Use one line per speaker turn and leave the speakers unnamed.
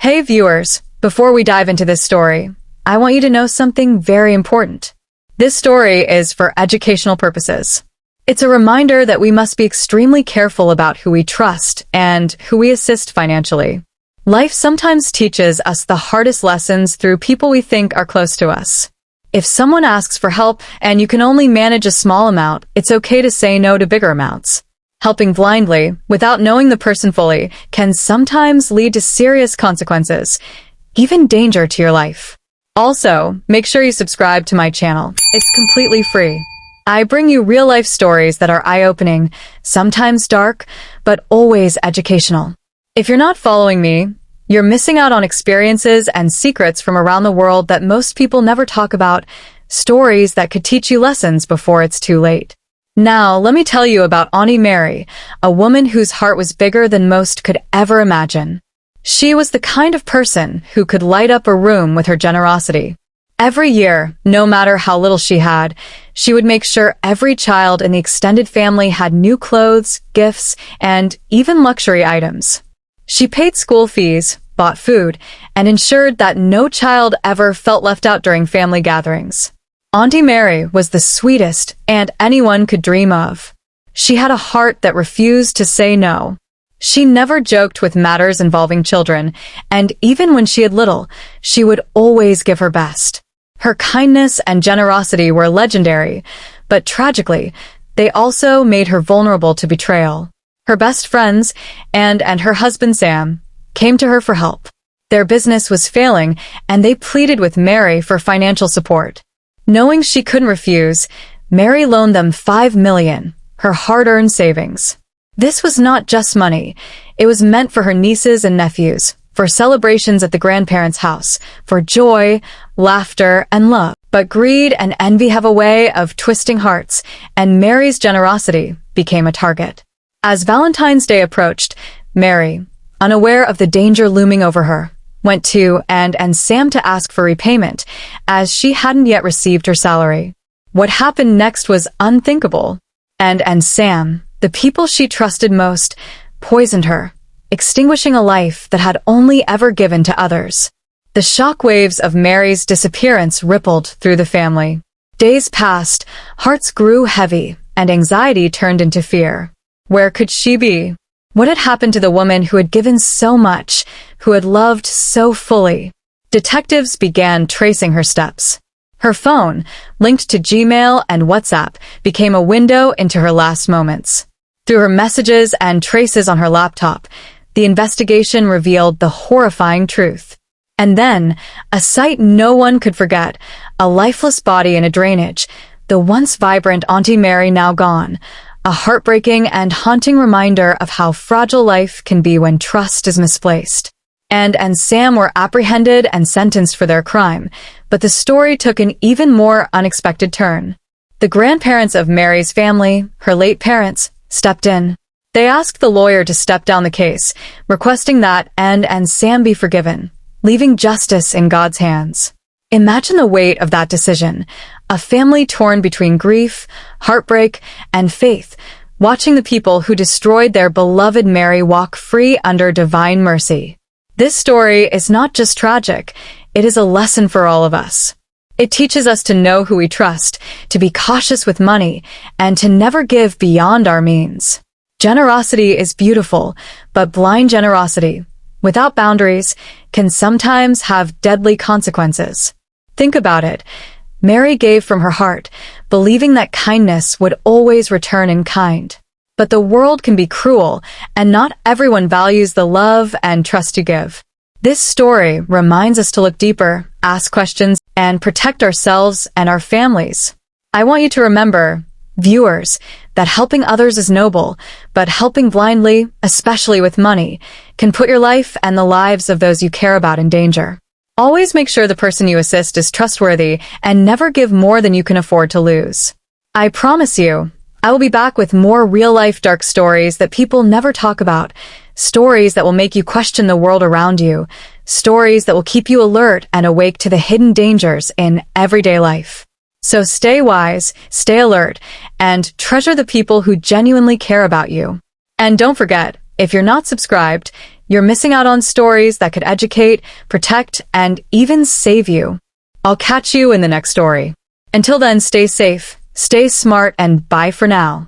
Hey viewers, before we dive into this story, I want you to know something very important. This story is for educational purposes. It's a reminder that we must be extremely careful about who we trust and who we assist financially. Life sometimes teaches us the hardest lessons through people we think are close to us. If someone asks for help and you can only manage a small amount, it's okay to say no to bigger amounts. Helping blindly, without knowing the person fully, can sometimes lead to serious consequences, even danger to your life. Also, make sure you subscribe to my channel. It's completely free. I bring you real-life stories that are eye-opening, sometimes dark, but always educational. If you're not following me, you're missing out on experiences and secrets from around the world that most people never talk about, stories that could teach you lessons before it's too late. Now, let me tell you about Auntie Mary, a woman whose heart was bigger than most could ever imagine. She was the kind of person who could light up a room with her generosity. Every year, no matter how little she had, she would make sure every child in the extended family had new clothes, gifts, and even luxury items. She paid school fees, bought food, and ensured that no child ever felt left out during family gatherings. Auntie Mary was the sweetest aunt anyone could dream of. She had a heart that refused to say no. She never joked with matters involving children, and even when she had little, she would always give her best. Her kindness and generosity were legendary, but tragically, they also made her vulnerable to betrayal. Her best friends, and her husband Sam, came to her for help. Their business was failing, and they pleaded with Mary for financial support. Knowing she couldn't refuse, Mary loaned them $5 million, her hard-earned savings. This was not just money. It was meant for her nieces and nephews, for celebrations at the grandparents' house, for joy, laughter, and love. But greed and envy have a way of twisting hearts, and Mary's generosity became a target. As Valentine's Day approached, Mary, unaware of the danger looming over her, went to and Sam to ask for repayment, as she hadn't yet received her salary. What happened next was unthinkable. And Sam, the people she trusted most, poisoned her, extinguishing a life that had only ever given to others. The shockwaves of Mary's disappearance rippled through the family. Days passed, hearts grew heavy, and anxiety turned into fear. Where could she be? What had happened to the woman who had given so much, who had loved so fully? Detectives began tracing her steps. Her phone, linked to Gmail and WhatsApp, became a window into her last moments. Through her messages and traces on her laptop, the investigation revealed the horrifying truth. And then, a sight no one could forget, a lifeless body in a drainage, the once vibrant Auntie Mary now gone, a heartbreaking and haunting reminder of how fragile life can be when trust is misplaced. And Sam were apprehended and sentenced for their crime, but the story took an even more unexpected turn. The grandparents of Mary's family, her late parents, stepped in. They asked the lawyer to step down the case, requesting that and Sam be forgiven, leaving justice in God's hands. Imagine the weight of that decision, a family torn between grief, heartbreak, and faith, watching the people who destroyed their beloved Mary walk free under divine mercy. This story is not just tragic, it is a lesson for all of us. It teaches us to know who we trust, to be cautious with money, and to never give beyond our means. Generosity is beautiful, but blind generosity, without boundaries, can sometimes have deadly consequences. Think about it. Mary gave from her heart, believing that kindness would always return in kind. But the world can be cruel, and not everyone values the love and trust you give. This story reminds us to look deeper, ask questions, and protect ourselves and our families. I want you to remember, viewers, that helping others is noble, but helping blindly, especially with money, can put your life and the lives of those you care about in danger. Always make sure the person you assist is trustworthy and never give more than you can afford to lose. I promise you, I will be back with more real-life dark stories that people never talk about, stories that will make you question the world around you, stories that will keep you alert and awake to the hidden dangers in everyday life. So stay wise, stay alert, and treasure the people who genuinely care about you. And don't forget, If you're not subscribed, you're missing out on stories that could educate, protect, and even save you. I'll catch you in the next story. Until then, stay safe, stay smart, and bye for now.